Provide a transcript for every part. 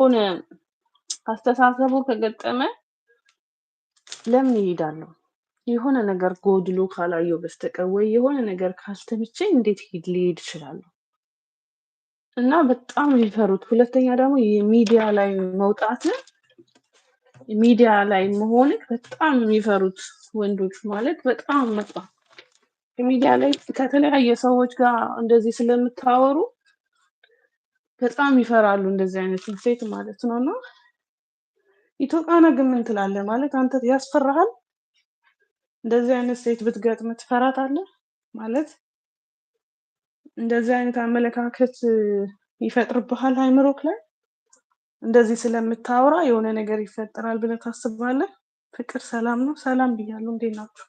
ሆነ አስተሳሰቡ ከገጠመ ለምን እሄዳለሁ? የሆነ ነገር ጎድሎ ካላየሁ በስተቀር ወይ የሆነ ነገር ካልተመቸኝ እንዴት ልሄድ እችላለሁ? እና በጣም የሚፈሩት። ሁለተኛ ደግሞ የሚዲያ ላይ መውጣትን ሚዲያ ላይ መሆንን በጣም የሚፈሩት ወንዶች ማለት በጣም በቃ ሚዲያ ላይ ከተለያየ ሰዎች ጋር እንደዚህ ስለምታወሩ በጣም ይፈራሉ እንደዚህ አይነት ሴት ማለት ነው። እና ኢትዮጵያና ግን ምን ትላለህ? ማለት አንተ ያስፈራሃል? እንደዚህ አይነት ሴት ብትገጥም ትፈራታለህ? ማለት እንደዚህ አይነት አመለካከት ይፈጥርብሃል አይምሮክ ላይ? እንደዚህ ስለምታወራ የሆነ ነገር ይፈጠራል ብለህ ታስባለህ? ፍቅር ሰላም ነው? ሰላም ብያለሁ። እንዴት ናችሁ?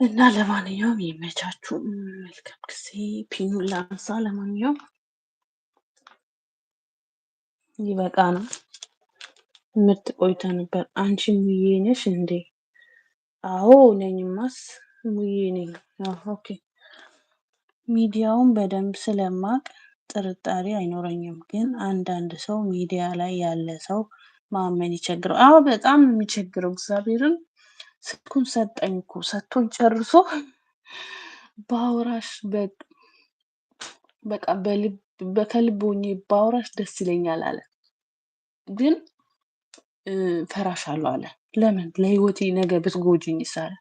እና ለማንኛውም ይመቻችሁ። መልካም ጊዜ። ፒኑን ላንሳ። ለማንኛውም ይበቃናል። ምርጥ ቆይታ ነበር። አንቺ ሙዬ ነሽ እንዴ? አዎ ነኝማስ፣ ሙዬ ነኝ። ኦኬ። ሚዲያውን በደንብ ስለማቅ ጥርጣሬ አይኖረኝም። ግን አንዳንድ ሰው ሚዲያ ላይ ያለ ሰው ማመን ይቸግረው። አዎ በጣም የሚቸግረው። እግዚአብሔርን ስልኩን ሰጠኝ እኮ ሰጥቶኝ ጨርሶ ባወራሽ በቃ ከልብ ሆኜ ባወራሽ ደስ ይለኛል አለ። ግን ፈራሻለሁ አለ። ለምን? ለህይወቴ ነገ ብትጎጂኝ ይሳለ።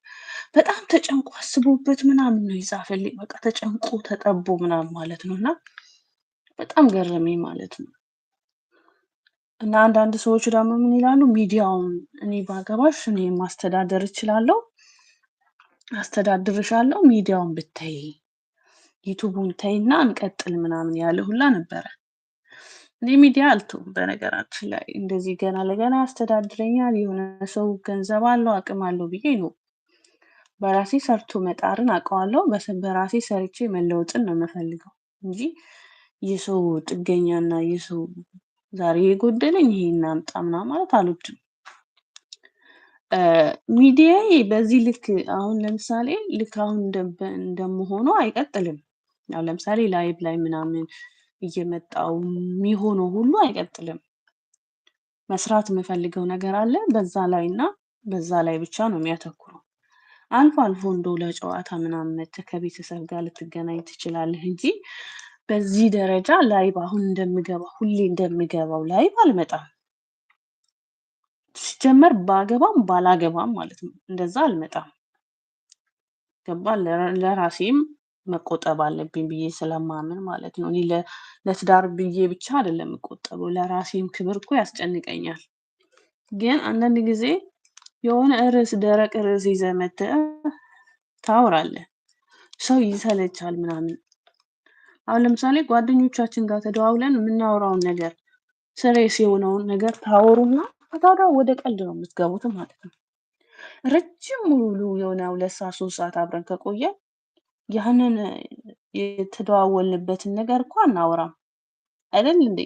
በጣም ተጨንቆ አስቦበት ምናምን ነው የጻፈልኝ። በቃ ተጨንቆ ተጠቦ ምናምን ማለት ነው። እና በጣም ገረመኝ ማለት ነው። እና አንዳንድ ሰዎች ደግሞ ምን ይላሉ? ሚዲያውን እኔ ባገባሽ እኔ ማስተዳደር እችላለሁ፣ አስተዳድርሻለሁ፣ ሚዲያውን ብታይ ዩቱቡን ተይና እንቀጥል ምናምን ያለ ሁላ ነበረ። እኔ ሚዲያ አልተውም በነገራችን ላይ። እንደዚህ ገና ለገና ያስተዳድረኛል የሆነ ሰው ገንዘብ አለው አቅም አለው ብዬ ነው። በራሴ ሰርቶ መጣርን አውቀዋለሁ። በራሴ ሰርቼ መለወጥን ነው የምፈልገው እንጂ የሰው ጥገኛና የሰው ዛሬ የጎደለኝ ይሄን አምጣ ምናምን ማለት አልወድም። ሚዲያዬ በዚህ ልክ አሁን ለምሳሌ ልክ አሁን እንደምሆነው አይቀጥልም። ያው ለምሳሌ ላይቭ ላይ ምናምን እየመጣው የሚሆነው ሁሉ አይቀጥልም። መስራት የምፈልገው ነገር አለ በዛ ላይ እና በዛ ላይ ብቻ ነው የሚያተኩረው። አልፎ አልፎ እንደው ለጨዋታ ምናምን መተህ ከቤተሰብ ጋር ልትገናኝ ትችላለህ እንጂ በዚህ ደረጃ ላይቭ አሁን ሁሌ እንደምገባው ላይቭ አልመጣም። ሲጀመር ባገባም ባላገባም ማለት ነው እንደዛ አልመጣም። ገባ? ለራሴም መቆጠብ አለብኝ ብዬ ስለማምን ማለት ነው። እኔ ለትዳር ብዬ ብቻ አይደለም የምቆጠበው፣ ለራሴም ክብር እኮ ያስጨንቀኛል። ግን አንዳንድ ጊዜ የሆነ ደረቅ ርዕስ ይዘህ መተህ ታወራለህ፣ ሰው ይሰለቻል ምናምን። አሁን ለምሳሌ ጓደኞቻችን ጋር ተደዋውለን የምናወራውን ነገር ስሬስ የሆነውን ነገር ታወሩና ታዲያ ወደ ቀልድ ነው የምትገቡት ማለት ነው። ረጅም ሙሉ የሆነ 2 ሰዓት 3 ሰዓት አብረን ከቆየ ያንን የተደዋወልንበትን ነገር እኮ አናወራም አይደል እንዴ?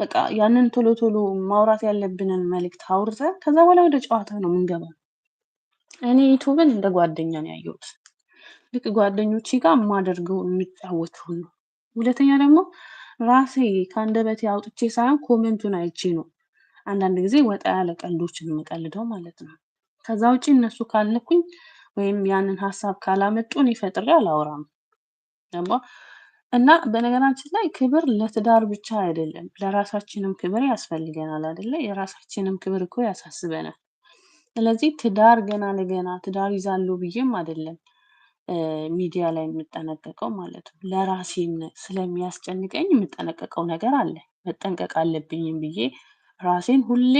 በቃ ያንን ቶሎ ቶሎ ማውራት ያለብንን መልእክት አውርተን ከዛ በኋላ ወደ ጨዋታ ነው የምንገባው። እኔ ዩቱብን እንደ ጓደኛ ነው ያየሁት። ልክ ጓደኞቼ ጋር የማደርገው የሚጫወተው ነው። ሁለተኛ ደግሞ ራሴ ከአንደበቴ አውጥቼ ሳይሆን ኮሜንቱን አይቼ ነው አንዳንድ ጊዜ ወጣ ያለ ቀልዶችን የምቀልደው ማለት ነው። ከዛ ውጪ እነሱ ካልነኩኝ ወይም ያንን ሀሳብ ካላመጡ እኔ ፈጥሬ አላወራም። ገባ? እና በነገራችን ላይ ክብር ለትዳር ብቻ አይደለም፣ ለራሳችንም ክብር ያስፈልገናል አይደለ? የራሳችንም ክብር እኮ ያሳስበናል። ስለዚህ ትዳር ገና ለገና ትዳር ይዛለሁ ብዬም አይደለም ሚዲያ ላይ የምጠነቀቀው ማለት ነው። ለራሴም ስለሚያስጨንቀኝ የምጠነቀቀው ነገር አለ። መጠንቀቅ አለብኝም ብዬ ራሴን ሁሌ